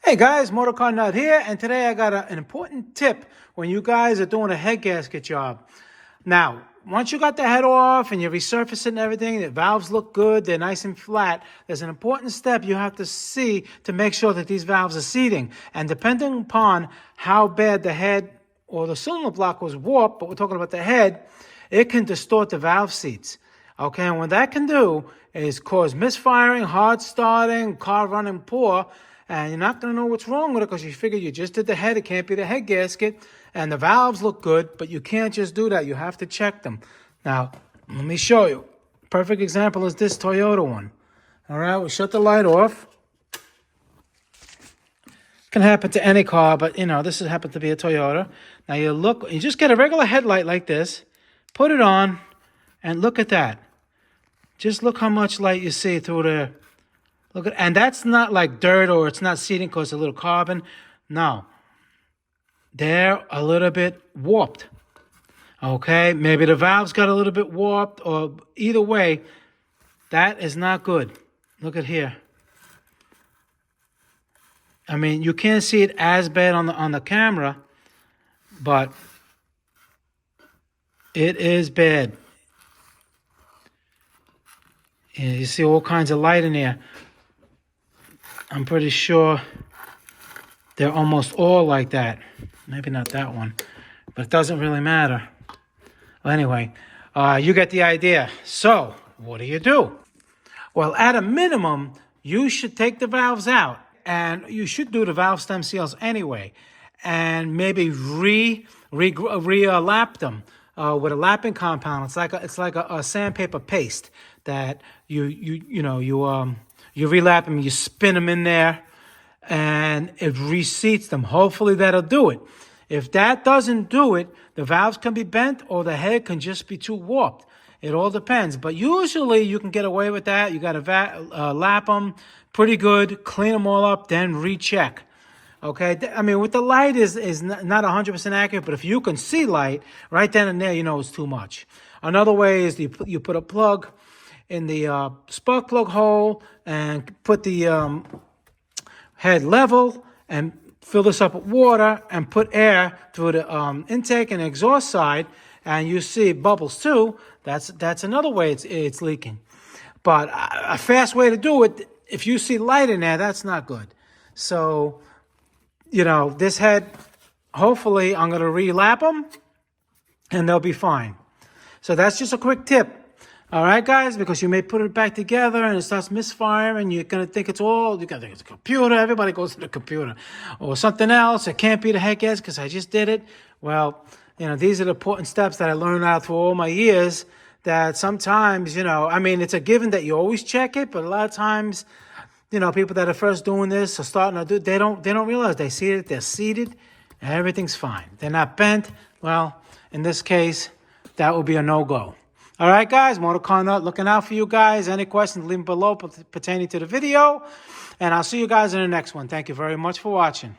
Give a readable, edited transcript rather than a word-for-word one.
Hey guys, MotorCarNut here, and today I got an important tip when you guys are doing a head gasket job. Now, once you got the head off and you resurface it and everything, the valves look good, they're nice and flat, there's an important step you have to see to make sure that these valves are seating. And depending upon how bad the head or the cylinder block was warped, but we're talking about the head, it can distort the valve seats. Okay, and what that can do is cause misfiring, hard starting, car running poor, and you're not going to know what's wrong with it because you figure you just did the head. It can't be the head gasket. And the valves look good, but you can't just do that. You have to check them. Now, let me show you. Perfect example is this Toyota one. All right, we shut the light off. Can happen to any car, but, you know, this has happened to be a Toyota. Now, you just get a regular headlight like this, put it on, and look at that. Just look how much light you see through there. Look at, and that's not like dirt or it's not seating because it's a little carbon. No. They're a little bit warped. Okay? Maybe the valves got a little bit warped, or either way, that is not good. Look at here. I mean, you can't see it as bad on the camera, but it is bad. Yeah, you see all kinds of light in there. I'm pretty sure they're almost all like that. Maybe not that one, but it doesn't really matter. Well, anyway, you get the idea. So, what do? Well, at a minimum, you should take the valves out, and you should do the valve stem seals anyway, and maybe lap them with a lapping compound. It's like a sandpaper paste that you relap them, you spin them in there, and it reseats them. Hopefully that'll do it. If that doesn't do it, the valves can be bent or the head can just be too warped. It all depends. But usually you can get away with that. You got to lap them pretty good, clean them all up, then recheck. Okay? I mean, with the light is not 100% accurate, but if you can see light, right then and there, you know it's too much. Another way is you put a plug in the spark plug hole and put the head level and fill this up with water and put air through the intake and exhaust side, and you see bubbles too. That's another way it's leaking. But a fast way to do it, if you see light in there, that's not good. So, this head, hopefully I'm going to relap them and they'll be fine. So that's just a quick tip. All right, guys, because you may put it back together and it starts misfiring. You're going to think it's a computer. Everybody goes to the computer. Or something else. It can't be the head gasket because I just did it. Well, these are the important steps that I learned out through all my years that sometimes, I mean, it's a given that you always check it, but a lot of times, people that are first doing this or starting to do, they don't realize they see it, they're seated, and everything's fine. They're not bent. Well, in this case, that would be a no-go. All right, guys, MotorCarNut looking out for you guys. Any questions, leave them below pertaining to the video. And I'll see you guys in the next one. Thank you very much for watching.